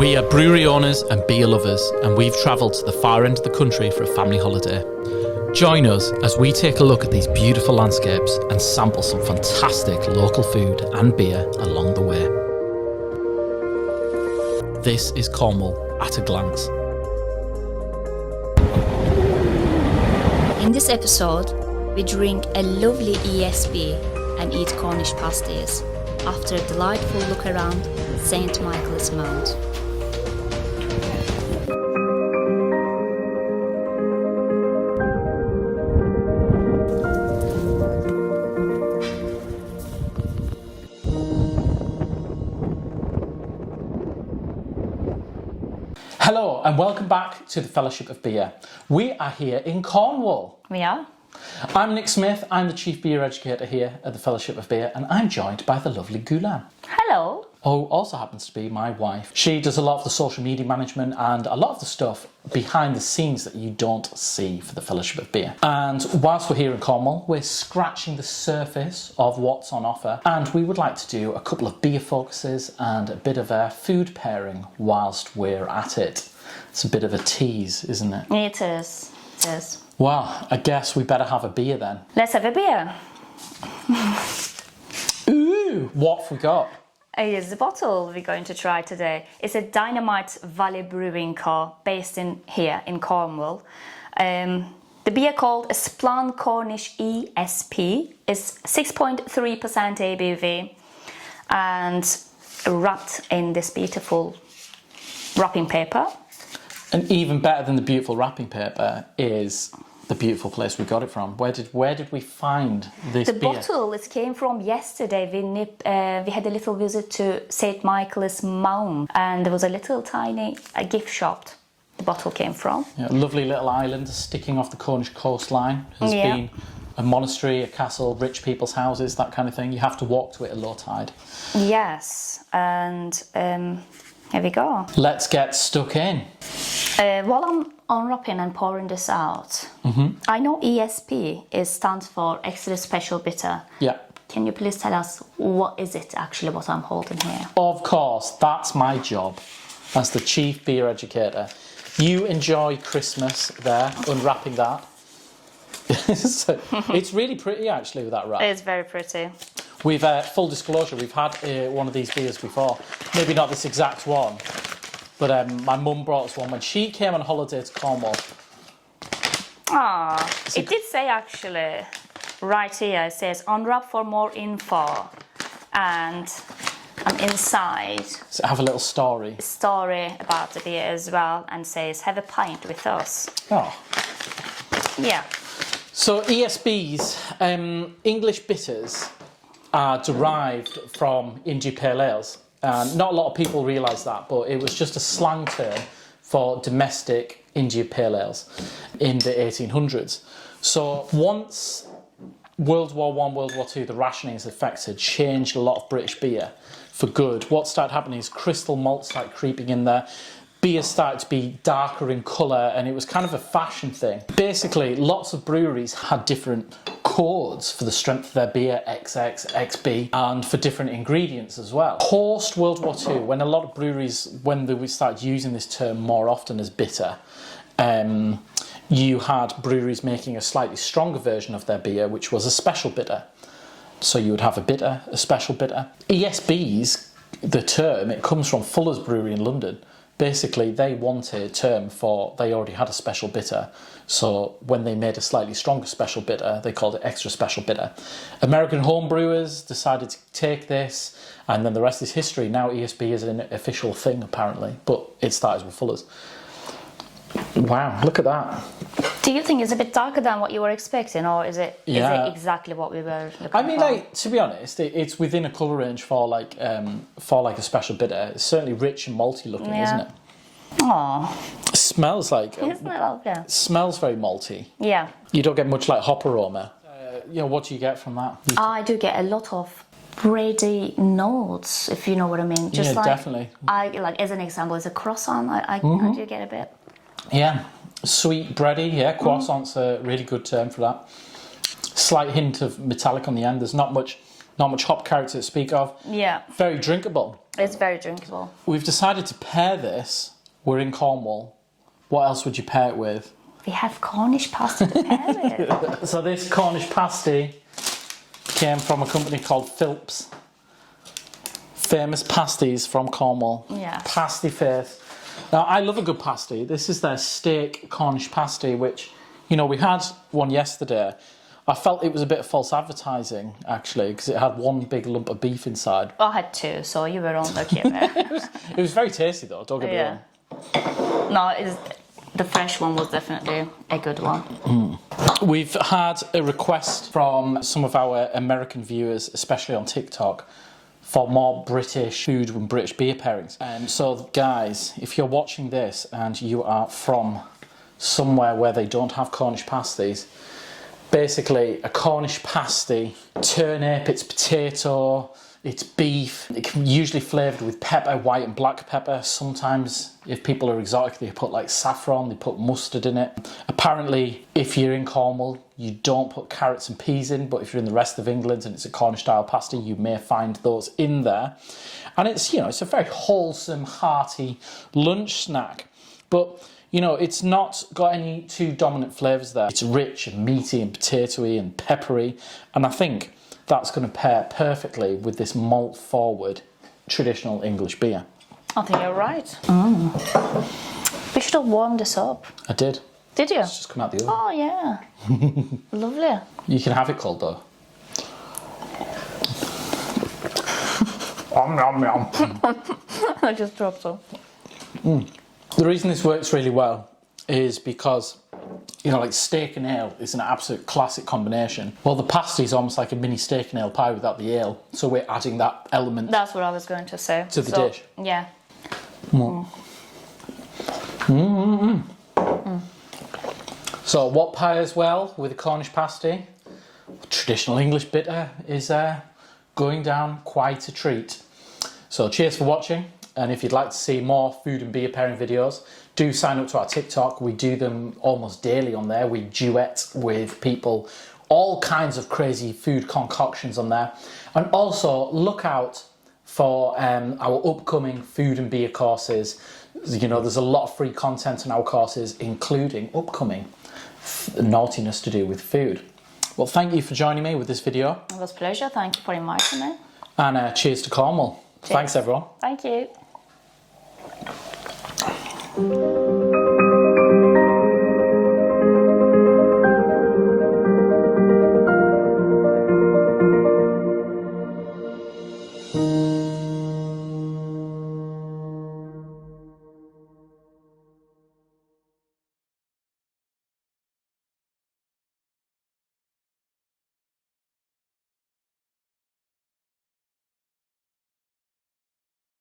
We are brewery owners and beer lovers, and we've travelled to the far end of the country for a family holiday. Join us as we take a look at these beautiful landscapes and sample some fantastic local food and beer along the way. This is Cornwall at a glance. In this episode, we drink a lovely ESB and eat Cornish Pasties after a delightful look around St. Michael's Mount. Hello and welcome back to the Fellowship of Beer. We are here in Cornwall. We are. I'm Nick Smith, I'm the Chief Beer Educator here at the Fellowship of Beer, and I'm joined by the lovely Gulan. Hello. Who also happens to be my wife. She does a lot of the social media management and a lot of the stuff behind the scenes that you don't see for the Fellowship of Beer. And whilst we're here in Cornwall, we're scratching the surface of what's on offer, and we would like to do a couple of beer focuses and a bit of a food pairing whilst we're at it. It's a bit of a tease, isn't it? It is. It is. Well, I guess we better have a beer then. Let's have a beer. Ooh, what have we got? Here's the bottle we're going to try today. It's a Dynamite Valley Brewing Co. based here in Cornwall. The beer called a Splan Cornish ESP is 6.3% ABV and wrapped in this beautiful wrapping paper. And even better than the beautiful wrapping paper is the beautiful place we got it from. Where did we find this beer? The bottle, it came from yesterday. We had a little visit to St. Michael's Mount, and there was a little tiny gift shop the bottle came from. Yeah, a lovely little island sticking off the Cornish coastline. Has been a monastery, a castle, rich people's houses, that kind of thing. You have to walk to it at low tide. Yes, and here we go. Let's get stuck in. While I'm unwrapping and pouring this out, I know ESP stands for Extra Special Bitter. Yeah. Can you please tell us what is it actually what I'm holding here? Of course, that's my job as the Chief Beer Educator. You enjoy Christmas there, unwrapping that. It's really pretty actually with that wrap. It's very pretty. We've, full disclosure, we've had one of these beers before. Maybe not this exact one, but my mum brought us one when she came on holiday to Cornwall. Ah, it did say actually, right here, it says unwrap for more info. And I'm inside. So have a little story. A story about the beer as well, and says have a pint with us. Oh. Yeah. So ESBs, English bitters, are derived from India Pale Ales. Not a lot of people realise that, but it was just a slang term for domestic India Pale Ales in the 1800s. So once World War I, World War II, the rationing's effects had changed a lot of British beer for good. What started happening is crystal malt started creeping in there. Beer started to be darker in colour, and it was kind of a fashion thing. Basically, lots of breweries had different codes for the strength of their beer, XX, XB, and for different ingredients as well. Post World War II, when a lot of breweries, we started using this term more often as bitter, you had breweries making a slightly stronger version of their beer, which was a special bitter. So you would have a bitter, a special bitter. ESBs, the term, it comes from Fuller's Brewery in London. Basically, they wanted a term for, they already had a special bitter, so when they made a slightly stronger special bitter, they called it extra special bitter. American home brewers decided to take this, and then the rest is history. Now ESB is an official thing, apparently, but it started with Fuller's. Wow, look at that. Do you think it's a bit darker than what you were expecting, or is it exactly what we were looking for? I mean, like, to be honest, it's within a colour range for like a special bitter. It's certainly rich and malty looking, isn't it? Aww. It smells like... Isn't it lovely? Smells very malty. Yeah. You don't get much like hop aroma. What do you get from that? I do get a lot of bready notes, if you know what I mean. Just like, definitely. Like as an example, is a croissant. I do get a bit. Yeah. Sweet, bready, croissant's a really good term for that. Slight hint of metallic on the end. There's not much Not much hop character to speak of. Yeah, Very drinkable. it's very drinkable. We've decided to pair this. We're in Cornwall. What else would you pair it with? We have Cornish pasty to pair with. So this Cornish pasty came from a company called Philps. Famous pasties from Cornwall. Yeah. Pasty face. Now, I love a good pasty. This is their steak Cornish pasty, which, you know, we had one yesterday. I felt it was a bit of false advertising, actually, because it had one big lump of beef inside. I had two, so you were on lucky there. It was very tasty, though, don't get me wrong. No, the fresh one was definitely a good one. We've had a request from some of our American viewers, especially on TikTok, for more British food and British beer pairings. So guys, if you're watching this and you are from somewhere where they don't have Cornish pasties, basically a Cornish pasty, turnip, it's potato, it's beef. It can be usually flavoured with pepper, white and black pepper. Sometimes, if people are exotic, they put like saffron, they put mustard in it. Apparently, if you're in Cornwall, you don't put carrots and peas in, but if you're in the rest of England and it's a Cornish style pasty, you may find those in there. And it's, you know, it's a very wholesome, hearty lunch snack. But, you know, it's not got any too dominant flavours there. It's rich and meaty and potatoey and peppery. And I think that's going to pair perfectly with this malt forward traditional English beer. I think you're right. We should have warmed this up. I did. Did you? It's just come out the oven. Oh, yeah. Lovely. You can have it cold though. I just dropped some. The reason this works really well is because, you know, like steak and ale is an absolute classic combination. Well, the pasty is almost like a mini steak and ale pie without the ale. So we're adding that element That's what I was going to say. to the dish. Yeah. So what pairs well with a Cornish pasty? Traditional English bitter is going down quite a treat. So cheers for watching. And if you'd like to see more food and beer pairing videos, do sign up to our TikTok. We do them almost daily on there. We duet with people, all kinds of crazy food concoctions on there. And also look out for our upcoming food and beer courses. You know, there's a lot of free content in our courses, including upcoming naughtiness to do with food. Well, thank you for joining me with this video. It was a pleasure. Thank you for inviting me. And cheers to Cornwall. Cheers. Thanks, everyone. Thank you.